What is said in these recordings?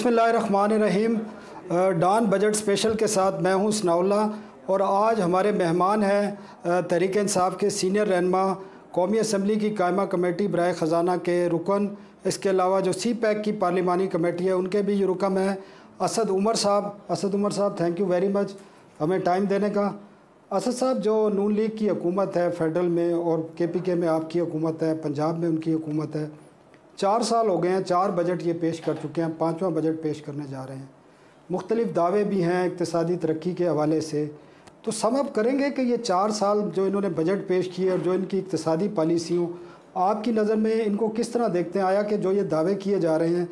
बिस्मिल्लाहिर्रहमानिर्रहीम। Don budget special के साथ मैं हूं सनाउल्लाह और आज हमारे मेहमान हैं तहरीक इंसाफ के सीनियर रहनुमा, कौमी असम्बली की कायमा कमेटी बराए ख़जाना के रुकन, इसके अलावा जो सी पैक की पार्लिमानी कमेटी है उनके भी रुकन हैं असद उमर साहब। थैंक यू वेरी मच हमें टाइम देने का। असद साहब, जो नून लीग की हुकूमत है फेडरल में और KPK में आपकी हुकूमत है, पंजाब में उनकी हुकूमत है, 4 साल हो गए हैं, 4 बजट ये पेश कर चुके हैं, 5वां बजट पेश करने जा रहे हैं। मुख्तलिफ दावे भी हैं इक़्तिसादी तरक्की के हवाले से, तो सम अप करेंगे कि ये 4 साल जो इन्होंने बजट पेश किए और जो इनकी इक़्तिसादी पॉलिसियों, आपकी नज़र में इनको किस तरह देखते हैं? आया कि जो ये दावे किए जा रहे हैं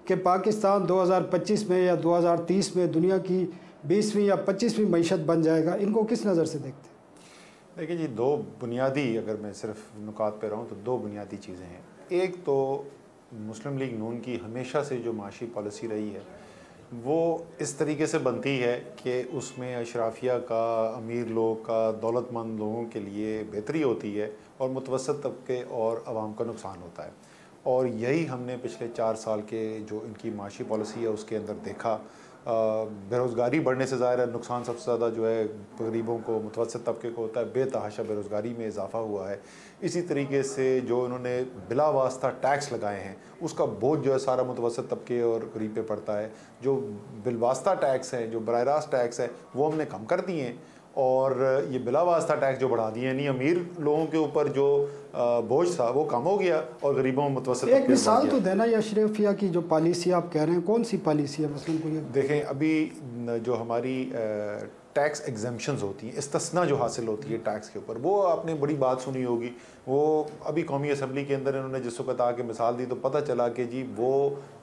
कि पाकिस्तान 2025 में या 2030 में दुनिया की 20वीं या 25वीं मईशत बन जाएगा, इनको किस नज़र से देखते हैं? देखिए जी, 2 बुनियादी, अगर मैं सिर्फ नुकात पे रहूँ तो 2 बुनियादी चीज़ें हैं। एक तो मुस्लिम लीग नून की हमेशा से जो माशी पॉलिसी रही है वो इस तरीके से बनती है कि उसमें अशराफिया का, अमीर लोग का, दौलतमंद लोगों के लिए बेहतरी होती है और मुतवसत तबके और आवाम का नुकसान होता है। और यही हमने पिछले 4 साल के जो इनकी माशी पॉलिसी है उसके अंदर देखा। बेरोज़गारी बढ़ने से ज़ाहिर है नुकसान सबसे ज़्यादा जो है गरीबों को, मुतवसत तबके को होता है। बेतहाशा बेरोज़गारी में इजाफ़ा हुआ है। इसी तरीके से जो इन्होंने बिला वास्ता टैक्स लगाए हैं उसका बोझ जो है सारा मुतवसत तबके और गरीब पे पड़ता है। जो बिलवास्ता टैक्स है, जो बराह रास्त टैक्स है, वो हमने कम कर दिए हैं और ये बिला वास्ता टैक्स जो बढ़ा दिए हैं, नहीं अमीर लोगों के ऊपर जो बोझ था वो कम हो गया और गरीबों में मुतवसत। एक मिसाल तो देना, या अशराफिया की जो पॉलिसी आप कह रहे हैं कौन सी पॉलिसी है? मसलन कोई देखें, अभी जो हमारी टैक्स एग्जम्पशंस होती हैं, इस्तिस्ना जो हासिल होती है टैक्स के ऊपर, वो आपने बड़ी बात सुनी होगी। वो अभी कौमी असम्बली के अंदर इन्होंने जिस वक्त आके मिसाल दी तो पता चला कि जी वो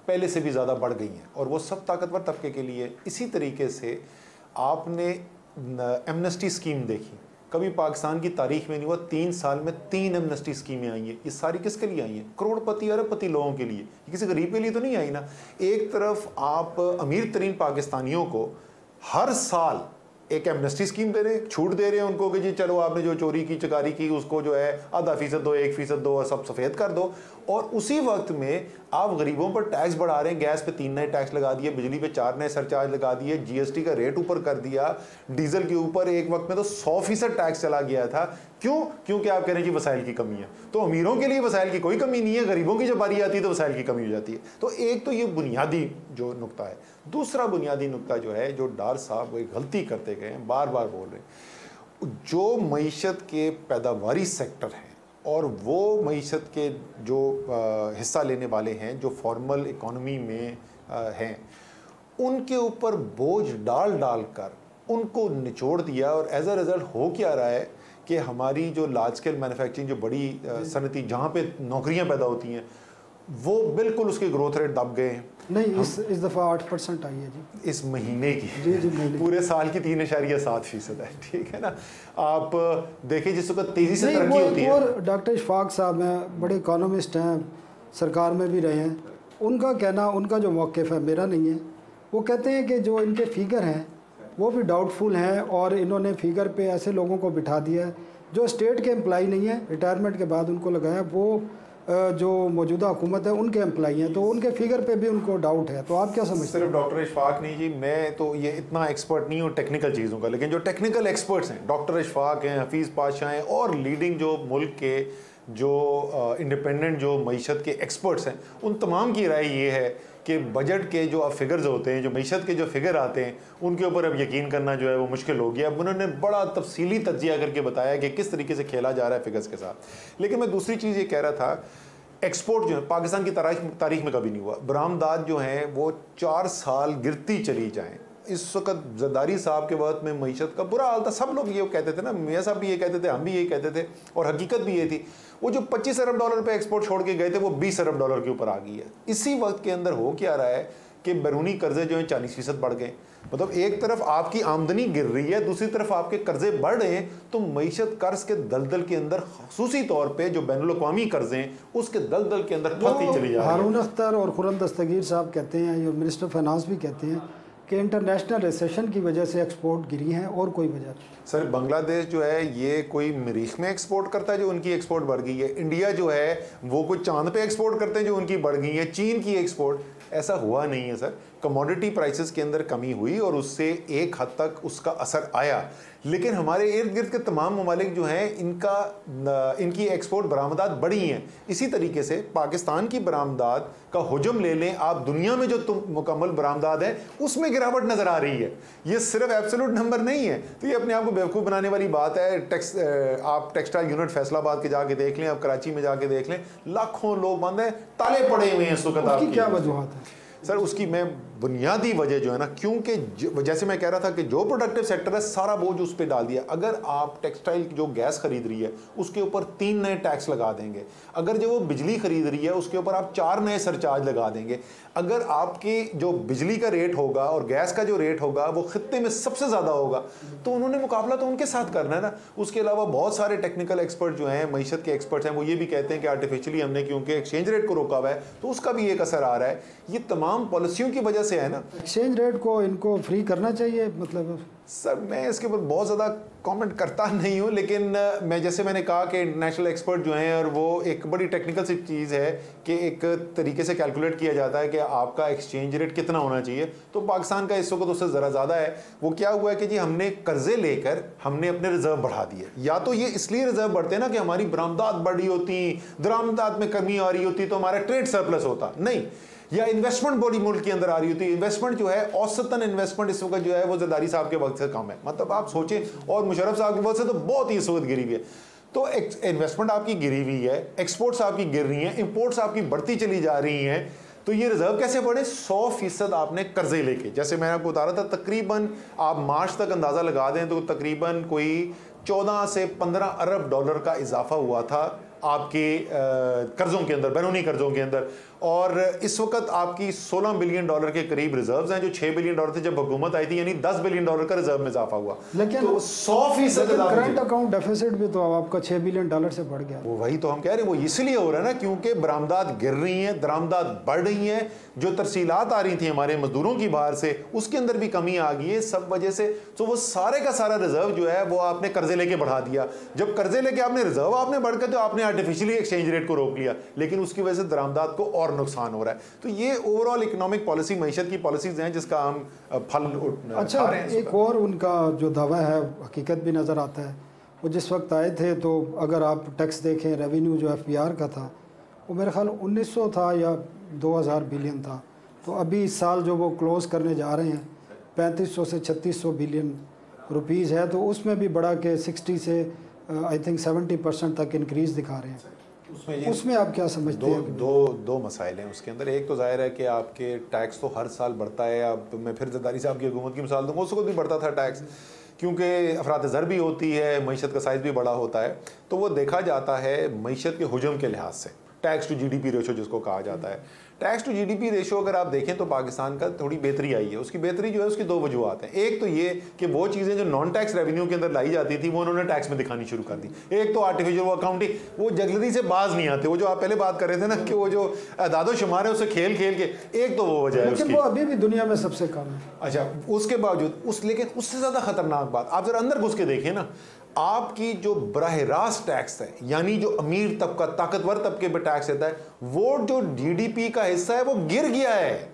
पहले से भी ज़्यादा बढ़ गई हैं और वो सब ताकतवर तबके के लिए। इसी तरीके से आपने एमनेस्टी स्कीम देखी, कभी पाकिस्तान की तारीख में नहीं हुआ, 3 साल में 3 एमनेस्टी स्कीमें आई हैं। ये सारी किसके लिए आई हैं? करोड़पति अरबपति लोगों के लिए, किसी गरीब के लिए तो नहीं आई ना। एक तरफ आप अमीर तरीन पाकिस्तानियों को हर साल एक एमनेस्टी स्कीम दे रहे हैं, छूट दे रहे हैं उनको कि जी चलो आपने जो चोरी की, चकारी की, उसको जो है आधा फीसद दो, 1% दो, सब सफ़ेद कर दो। और उसी वक्त में आप गरीबों पर टैक्स बढ़ा रहे हैं। गैस पे 3 नए टैक्स लगा दिए, बिजली पे 4 नए सरचार्ज लगा दिए, GST का रेट ऊपर कर दिया, डीजल के ऊपर एक वक्त में तो 100% टैक्स चला गया था। क्यों? क्योंकि आप कह रहे हैं कि वसाइल की कमी है। तो अमीरों के लिए वसाइल की कोई कमी नहीं है, गरीबों की जब बारी आती है तो वसाइल की कमी हो जाती है। तो एक तो ये बुनियादी जो नुकता है। दूसरा बुनियादी नुकता जो है, जो डार साहब वो एक गलती करते गए हैं, बार बार बोल रहे हैं, जो मईशत के पैदावारी सेक्टर हैं और वो मईशत के जो हिस्सा लेने वाले हैं, जो फॉर्मल इकॉनमी में हैं, उनके ऊपर बोझ डाल डाल कर उनको निचोड़ दिया। और एज अ रिज़ल्ट हो क्या रहा है कि हमारी जो लार्ज स्केल मैन्युफैक्चरिंग, जो बड़ी सनती जहाँ पे नौकरियाँ पैदा होती हैं, वो बिल्कुल उसके ग्रोथ रेट दब गए हैं। नहीं, इस दफ़ा 8% आई है जी, इस महीने की। जी पूरे साल की 3.7% है। ठीक है ना। आप देखिए जिस वक्त तेज़ी से तरक्की होती है। और डॉक्टर इशफाक साहब हैं, बड़े इकोनॉमिस्ट हैं, सरकार में भी रहे हैं, उनका कहना, उनका जो मौक़िफ़ है, मेरा नहीं है, वो कहते हैं कि जो इनके फ़िगर हैं वो भी डाउटफुल हैं और इन्होंने फ़िगर पे ऐसे लोगों को बिठा दिया है जो स्टेट के एम्प्लाई नहीं है, रिटायरमेंट के बाद उनको लगाया, वो जो मौजूदा हुकूमत है उनके एम्प्लाई हैं, तो उनके फिगर पे भी उनको डाउट है। तो आप क्या समझते हैं? सिर्फ डॉक्टर इशफाक नहीं जी, मैं तो ये इतना एक्सपर्ट नहीं हूँ टेक्निकल चीज़ों का, लेकिन जो टेक्निकल एक्सपर्ट्स हैं, डॉक्टर इशफाक हैं, हफीज़ पाशा हैं और लीडिंग जो मुल्क के जो इंडिपेंडेंट जो मईशत के एक्सपर्ट्स हैं, उन तमाम की राय ये है कि बजट के जो फिगर्स होते हैं, जो मईशत के जो फिगर आते हैं, उनके ऊपर अब यकीन करना जो है वो मुश्किल हो गया। अब उन्होंने बड़ा तफसीली तज्जिया करके बताया कि किस तरीके से खेला जा रहा है फिगर्स के साथ। लेकिन मैं दूसरी चीज़ ये कह रहा था, एक्सपोर्ट जो है पाकिस्तान की तारीख में कभी नहीं हुआ। बरामदात जो हैं वो 4 साल गिरती चली जाएँ। इस वक्त जरदारी साहब के वक्त में मईशत का बुरा हाल था, सब लोग ये कहते थे ना, मियाँ साहब भी ये कहते थे, हम भी ये कहते थे, और हकीकत भी ये थी। वो जो 25 अरब डॉलर पे एक्सपोर्ट छोड़ के गए थे वो 20 अरब डॉलर के ऊपर आ गई है। इसी वक्त के अंदर हो क्या रहा है कि बैरूनी कर्जे जो हैं 40% बढ़ गए। मतलब एक तरफ आपकी आमदनी गिर रही है, दूसरी तरफ आपके कर्जे बढ़ रहे हैं, तो मईशत कर्ज के दलदल के अंदर खसूसी तौर पे जो बैनुल-अक़वामी कर्जे हैं उसके दलदल के अंदर फंसती चली जा रही है। हारून अख्तर और खुर्रम दस्तगीर साहब कहते हैं, ये मिनिस्टर फाइनेंस भी कहते हैं कि इंटरनेशनल रिसेशन की वजह से एक्सपोर्ट गिरी हैं और कोई वजह नहीं। सर बांग्लादेश जो है ये कोई मरीख में एक्सपोर्ट करता है जो उनकी एक्सपोर्ट बढ़ गई है। इंडिया जो है वो कोई चांद पे एक्सपोर्ट करते हैं जो उनकी बढ़ गई है। चीन की एक्सपोर्ट ऐसा हुआ नहीं है सर। कमोडिटी प्राइसेस के अंदर कमी हुई और उससे एक हद तक उसका असर आया, लेकिन हमारे इर्द गिर्द के तमाम ममालिक जो हैं इनकी एक्सपोर्ट बरामदात बढ़ी हैं। इसी तरीके से पाकिस्तान की बरामदात का हुजम ले लें आप, दुनिया में जो मुकम्मल बरामदात है उसमें गिरावट नज़र आ रही है। ये सिर्फ एब्सोल्यूट नंबर नहीं है, तो ये अपने आप को बेवकूफ़ बनाने वाली बात है। आप टेक्सटाइल यूनिट फैसलाबाद के जाके देख लें, आप कराची में जाके देख लें, लाखों लोग बंद हैं, ताले पड़े हुए हैं इस वक्त। आपकी क्या वजूहत है सर? उसकी मैं बुनियादी वजह जो है ना, क्योंकि जैसे मैं कह रहा था कि जो प्रोडक्टिव सेक्टर है सारा बोझ उस पर डाल दिया। अगर आप टेक्सटाइल जो गैस खरीद रही है उसके ऊपर 3 नए टैक्स लगा देंगे, अगर जो वो बिजली खरीद रही है उसके ऊपर आप 4 नए सरचार्ज लगा देंगे, अगर आपकी जो बिजली का रेट होगा और गैस का जो रेट होगा वो खित्ते में सबसे ज़्यादा होगा, तो उन्होंने मुकाबला तो उनके साथ करना है ना। उसके अलावा बहुत सारे टेक्निकल एक्सपर्ट जो हैं, मईशत के एक्सपर्ट्स हैं, वो ये भी कहते हैं कि आर्टिफिशियली हमने क्योंकि एक्सचेंज रेट को रोका हुआ है तो उसका भी एक असर आ रहा है। ये तमाम पॉलिसियों की वजह से है ना। एक्सचेंज रेट को इनको फ्री करना चाहिए, मतलब सर मैं इसके ऊपर बहुत ज़्यादा कमेंट करता नहीं हूँ, लेकिन मैंने कहा कि इंटरनेशनल एक्सपर्ट जो हैं, और वो एक बड़ी टेक्निकल सी चीज़ है कि एक तरीके से कैलकुलेट किया जाता है कि आपका एक्सचेंज रेट कितना होना चाहिए। तो पाकिस्तान का इस वक्त उससे ज़रा ज़्यादा है। वो क्या हुआ है कि जी हमने कर्जे लेकर हमने अपने रिजर्व बढ़ा दिए। या तो ये इसलिए रिजर्व बढ़ते हैं ना कि हमारी बरामदात बढ़ी होती, दरामदात में कमी आ रही होती तो हमारा ट्रेड सरप्लस होता, नहीं, या इन्वेस्टमेंट बड़ी मुल्क के अंदर आ रही होती है। इन्वेस्टमेंट जो है, औसतन इन्वेस्टमेंट इस वक्त जो है वो ज़रदारी साहब के वक्त से कम है, मतलब आप सोचें, और मुशर्रफ साहब के वक्त से तो बहुत ही इस वक्त गिरी हुई है। तो इन्वेस्टमेंट आपकी गिरी हुई है, एक्सपोर्ट्स आपकी गिर रही हैं, इंपोर्ट्स आपकी बढ़ती चली जा रही हैं, तो ये रिजर्व कैसे बढ़े? 100% आपने कर्जे लेके, जैसे मैंने आपको बता रहा था, तकरीबन आप मार्च तक अंदाज़ा लगा दें तो तकरीबन कोई 14 से 15 अरब डॉलर का इजाफा हुआ था आपके कर्जों के अंदर, बैरूनी कर्जों के अंदर। और इस वक्त आपकी 16 बिलियन डॉलर के करीब रिजर्व्स हैं, जो 6 बिलियन डॉलर थे जब हुकूमत आई थी, यानी 10 बिलियन डॉलर का रिजर्व में इजाफा हुआ। लेकिन तो 100% करंट अकाउंट डेफिसिट भी तो आपका 6 बिलियन डॉलर से बढ़ गया। वो वही तो हम कह रहे हैं, वो इसलिए हो रहा है ना क्योंकि बरामदात गिर रही हैं, दरामदात बढ़ रही हैं, जो तरसीलात आ रही थी हमारे मजदूरों की बाहर से उसके अंदर भी कमी आ गई है, सब वजह से। तो वो सारे का सारा रिजर्व जो है वो आपने कर्जे लेके बढ़ा दिया। जब कर्जे लेके आपने रिजर्व आपने बढ़कर, तो आपने आर्टिफिशियली एक्सचेंज रेट को रोक लिया, लेकिन उसकी वजह से दरामदात को और नुकसान हो रहा है। तो ये ओवरऑल इकोनॉमिक पॉलिसी, मईशत की पॉलिसीज हैं जिसका हम फल अच्छा, एक और उनका जो दावा है हकीकत भी नज़र आता है। वो जिस वक्त आए थे तो अगर आप टैक्स देखें, रेवेन्यू जो FBR का था वो मेरे ख्याल 1900 था या 2000 बिलियन था। तो अभी इस साल जो वो क्लोज़ करने जा रहे हैं 3500 से 3600 बिलियन रुपीज़ है, तो उसमें भी बढ़ा के 60 से आई थिंक 70% तक इंक्रीज़ दिखा रहे हैं। उसमें आप क्या समझते हैं? दो मसाइल हैं उसके अंदर। एक तो जाहिर है कि आपके टैक्स तो हर साल बढ़ता है। अब मैं फिर ज़रदारी साहब की हुकूमत की मिसाल दूँगा, उसको भी बढ़ता था टैक्स, क्योंकि अफरात ज़र भी होती है, मईशत का साइज़ भी बड़ा होता है। तो वो देखा जाता है मईशत के हुजम के लिहाज से, टैक्स टू GDP रेशो जिसको कहा जाता है। टैक्स टू GDP रेशो अगर आप देखें तो पाकिस्तान का थोड़ी बेहतरी आई है। उसकी बेहतरी जो है उसकी 2 वजूहत हैं। एक तो ये कि वो चीज़ें जो नॉन टैक्स रेवेन्यू के अंदर लाई जाती थी वो उन्होंने टैक्स में दिखानी शुरू कर दी। एक तो आर्टिफिशियल अकाउंटिंग, वो जल्दी से बाज नहीं आते, वो जो आप पहले बात कर रहे थे ना कि वो जो अदादो शुमार है उसे खेल खेल के, एक तो वो वजह है उसकी। वो अभी भी दुनिया में सबसे कम है। अच्छा, उसके बावजूद लेकिन उससे ज़्यादा खतरनाक बात, आप जरा अंदर घुस के देखें ना, आपकी जो बराह रास्त टैक्स है, यानी जो अमीर तबका, ताकतवर तबके पर टैक्स देता है, वो जो GDP का हिस्सा है वो गिर गया है।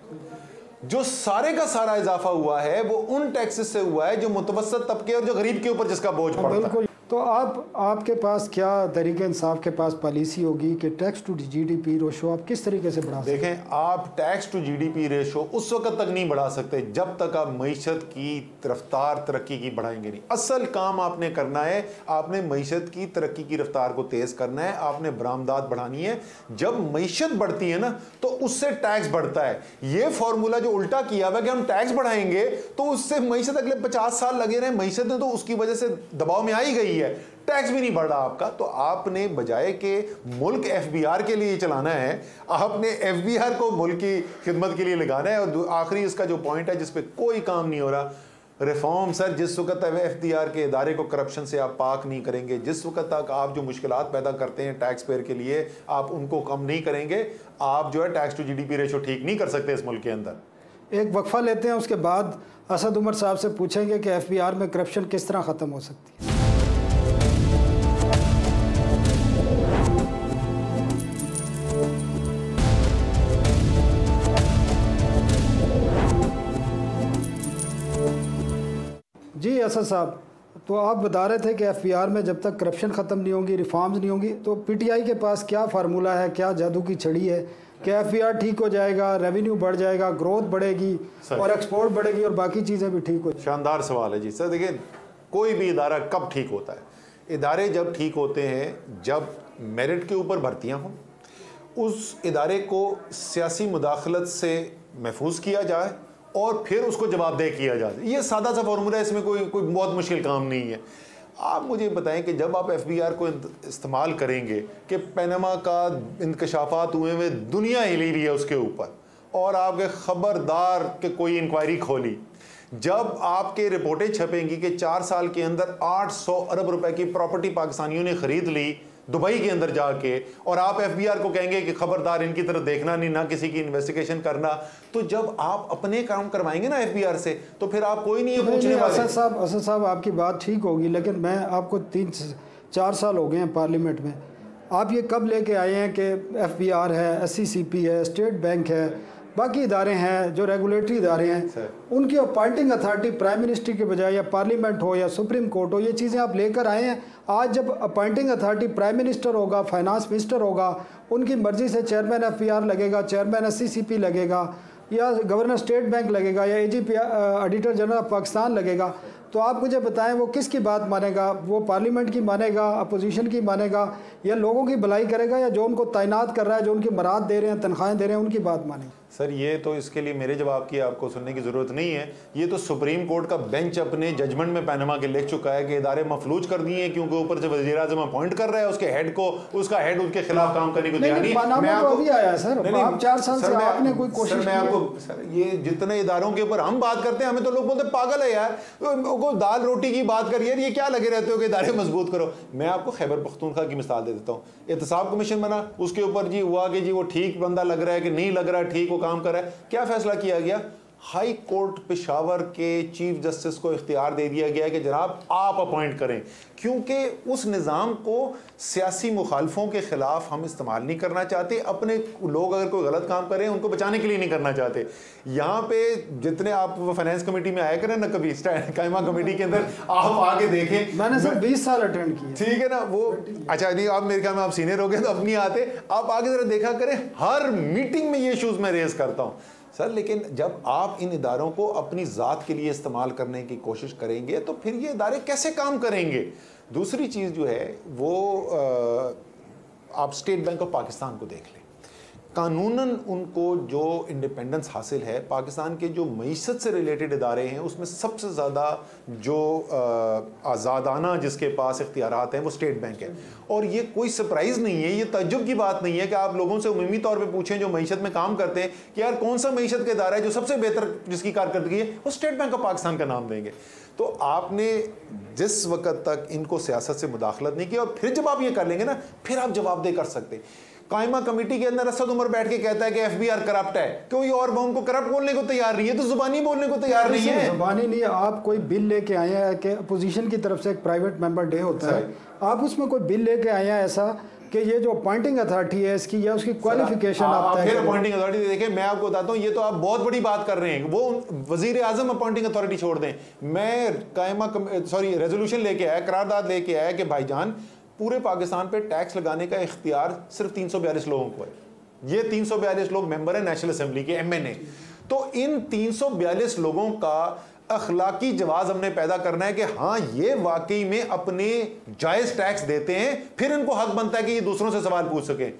जो सारे का सारा इजाफा हुआ है वो उन टैक्सेस से हुआ है जो मुतवस्सत तबके और जो गरीब के ऊपर जिसका बोझ पड़ता है। तो आपके पास क्या तरीके इंसाफ के पास पॉलिसी होगी कि टैक्स टू GDP रेशो आप किस तरीके से बढ़ा सकते? देखें, आप टैक्स टू GDP रेशो उस वक्त तक नहीं बढ़ा सकते जब तक आप मईशत की रफ्तार तरक्की की बढ़ाएंगे नहीं। असल काम आपने करना है, आपने मईशत की तरक्की की रफ्तार को तेज करना है, आपने बरामदात बढ़ानी है। जब मईशत बढ़ती है ना तो उससे टैक्स बढ़ता है। ये फॉर्मूला जो उल्टा किया हुआ कि हम टैक्स बढ़ाएंगे तो उससे मईशत अगले 50 साल लगे रहे, मईशत ने तो उसकी वजह से दबाव में आई गई है, टैक्स भी नहीं बढ़ रहा आपका। तो आपने बजाय के मुल्क FBR के लिए चलाना है, आपने FBR को मुल्क की खिदमत के लिए लगाना है। और आखिरी इसका जो पॉइंट है जिस पे कोई काम नहीं हो रहा, रिफॉर्म। सर, जिस वक्त FBR के इदारे को करप्शन से आप पाक नहीं करेंगे, जिस वक्त तक आप जो मुश्किलात पैदा करते हैं टैक्स पेयर के लिए, आप उनको कम नहीं करेंगे, आप जो है टैक्स टू GDP रेशो ठीक नहीं कर सकते इस मुल्क के अंदर। एक वक्फा लेते हैं, उसके बाद असद उमर साहब से पूछेंगे कि FBR में करप्शन किस तरह ख़त्म हो सकती है। असद साहब, तो आप बता रहे थे कि एफबीआर में जब तक करप्शन ख़त्म नहीं होगी, रिफॉर्म्स नहीं होंगी, तो पीटीआई के पास क्या फार्मूला है, क्या जादू की छड़ी है कि एफबीआर ठीक हो जाएगा, रेवेन्यू बढ़ जाएगा, ग्रोथ बढ़ेगी और एक्सपोर्ट बढ़ेगी और बाकी चीज़ें भी ठीक हो? शानदार सवाल है जी सर। देखिए, कोई भी इदारा कब ठीक होता है? इदारे जब ठीक होते हैं जब मेरिट के ऊपर भर्तियाँ हों, उस इदारे को सियासी मुदाखलत से महफूज किया जाए और फिर उसको जवाबदेह किया जाए। ये सादा सा फॉर्मूला है, इसमें कोई बहुत मुश्किल काम नहीं है। आप मुझे बताएं कि जब आप एफबीआर को इस्तेमाल करेंगे कि पनामा का इंकशाफात हुए हुए दुनिया हिली रही है उसके ऊपर, और आपके खबरदार के कोई इंक्वायरी खोली, जब आपके रिपोर्टें छपेंगी कि 4 साल के अंदर 800 अरब रुपए की प्रॉपर्टी पाकिस्तानियों ने खरीद ली दुबई के अंदर जाके, और आप एफबीआर को कहेंगे कि खबरदार इनकी तरफ देखना नहीं, ना किसी की इन्वेस्टिगेशन करना, तो जब आप अपने काम करवाएंगे ना एफबीआर से, तो फिर आप कोई नहीं पूछने वाले। असद साहब आपकी बात ठीक होगी, लेकिन मैं आपको 3-4 साल हो गए हैं पार्लियामेंट में, आप ये कब लेके आए हैं कि एफबीआर है, SCCP है, स्टेट बैंक है, बाकी इदारे हैं जो रेगुलेटरी इदारे हैं, उनकी अपॉइंटिंग अथॉरिटी प्राइम मिनिस्टर के बजाय या पार्लियामेंट हो या सुप्रीम कोर्ट हो, ये चीज़ें आप लेकर आए हैं। आज जब अपॉइंटिंग अथॉरिटी प्राइम मिनिस्टर होगा, फाइनेंस मिनिस्टर होगा, उनकी मर्जी से चेयरमैन एफबीआर लगेगा, चेयरमैन SCCP लगेगा, या गवर्नर स्टेट बैंक लगेगा, या AGP auditor general of Pakistan लगेगा, तो आप मुझे बताएं वो किसकी बात मानेगा? वो पार्लियामेंट की मानेगा, अपोजिशन की मानेगा, या लोगों की भलाई करेगा, या जो उनको तैनात कर रहा है, जो उनकी मराद दे रहे हैं, तनख्वाहें दे रहे हैं, उनकी बात मानेगा? सर, ये तो इसके लिए मेरे जवाब की आपको सुनने की ज़रूरत नहीं है। ये तो सुप्रीम कोर्ट का बेंच अपने जजमेंट में पनामा के लिख चुका है कि इदारे मफलूज कर दिए हैं, क्योंकि ऊपर से वज़ीर आज़म अपॉइंट कर रहा है उसके हेड को, उसका हेड उनके खिलाफ काम करने को तैयार नहीं। आप 4 साल से आपने कोई कोशिश? मैं आपको सर, ये जितने इदारों के ऊपर हम बात करते हैं, हमें तो लोग बोलते पागल है यार, वो दाल रोटी की बात करिए, ये क्या लगे रहते हो कि इदारे मजबूत करो। मैं आपको खैबर पख्तूनख्वा की मिसाल दे देता हूँ। एहतसाब कमीशन बना, उसके ऊपर जी हुआ कि जी वो ठीक बंदा लग रहा है कि नहीं लग रहा है, ठीक वो काम कर रहा है। क्या फैसला किया गया? हाई कोर्ट पेशावर के चीफ जस्टिस को इख्तियार दे दिया गया है कि जनाब आप अपॉइंट करें, क्योंकि उस निज़ाम को सियासी मुखालफों के खिलाफ हम इस्तेमाल नहीं करना चाहते, अपने लोग अगर कोई गलत काम करें उनको बचाने के लिए नहीं करना चाहते। यहाँ पे जितने आप फाइनेंस कमेटी में आया करें ना, कभी कायमा कमेटी के अंदर आप आके देखें, मैंने सर 20 साल अटेंड किए, ठीक है ना वो। अच्छा नहीं, आप मेरे ख्याल में आप सीनियर हो गए तो अब नहीं आते, आप आगे जरा देखा करें, हर मीटिंग में ये इशूज मैं रेज करता हूँ सर। लेकिन जब आप इन इदारों को अपनी ज़ात के लिए इस्तेमाल करने की कोशिश करेंगे तो फिर ये इदारे कैसे काम करेंगे? दूसरी चीज़ जो है वो आप स्टेट बैंक ऑफ पाकिस्तान को देख लें। कानूनन उनको जो इंडिपेंडेंस हासिल है, पाकिस्तान के जो मईशत से रिलेटेड इदारे हैं उसमें सबसे ज़्यादा जो आज़ादाना जिसके पास इख्तियारात हैं वो स्टेट बैंक है। और ये कोई सरप्राइज़ नहीं है, ये तज्जुब की बात नहीं है कि आप लोगों से उमूमी तौर पे पूछें जो मईशत में काम करते हैं कि यार कौन सा मईशत का इदारा है जो सबसे बेहतर जिसकी कारकर्दगी है, वो स्टेट बैंक ऑफ पाकिस्तान का नाम देंगे। तो आपने जिस वक़्त तक इनको सियासत से मुदाखलत नहीं की, और फिर जब आप ये कर लेंगे ना, फिर आप जवाबदेह कर सकते हैं। कायमा कमेटी के अंदर असद उमर बैठ के कहता है कि एफबीआर करप्ट है, कोई और उनको करप्ट बोलने को तैयार नहीं है, तो जुबानी बोलने को तैयार नहीं है। जुबानी नहीं है, आप कोई बिल लेके आए हैं कि अपोजिशन की तरफ से एक प्राइवेट मेंबर डे होता है, आप उसमें कोई बिल लेके आए हैं ऐसा कि ये जो अपॉइंटिंग अथॉरिटी है इसकी या उसकी क्वालिफिकेशन आप फिर अपॉइंटिंग अथॉरिटी देखें। मैं आपको बताता हूँ, ये तो आप बहुत बड़ी बात कर रहे हैं, वो वजीर आजम अपॉइंटिंग अथॉरिटी छोड़ दें। मैं रेजोल्यूशन लेके आया, करारदाद लेके आया कि भाईजान पूरे पाकिस्तान पे टैक्स लगाने का इख्तियार सिर्फ 342 लोगों को है। ये 342 लोग मेंबर है नेशनल असेंबली के, MNA। तो इन 342 लोगों का अखलाकी जवाब हमने पैदा करना है कि हाँ ये वाकई में अपने जायज टैक्स देते हैं, फिर इनको हक बनता है कि ये दूसरों से सवाल पूछ सके।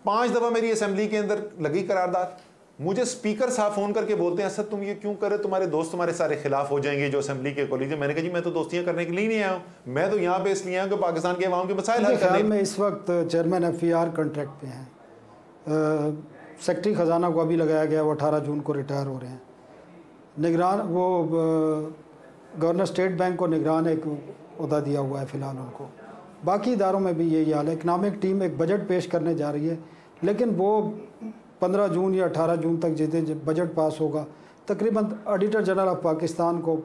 5 दफा मेरी असेंबली के अंदर लगी करारदाद, मुझे स्पीकर साहब फोन करके बोलते हैं, सर तुम ये क्यों करे, तुम्हारे दोस्त तुम्हारे सारे खिलाफ हो जाएंगे जो असेंबली के कॉलेज। मैंने कहा जी मैं तो दोस्तियां करने के लिए नहीं आया हूँ, मैं तो यहाँ पे इसलिए आया कि पाकिस्तान के अवाम के मसाइल हल करने में। इस वक्त चेयरमैन FBR कॉन्ट्रैक्ट पे हैं, सेक्रेटरी ख़जाना को अभी लगाया गया, वो 18 जून को रिटायर हो रहे हैं। निगरान वो गवर्नर स्टेट बैंक को निगरान एक ओहदा दिया हुआ है फ़िलहाल उनको। बाकी इदारों में भी यही हाल है। इकनॉमिक टीम एक बजट पेश करने जा रही है, लेकिन वो 15 जून या 18 जून तक जितने बजट पास होगा, तकरीबन ऑडिटर जनरल ऑफ पाकिस्तान को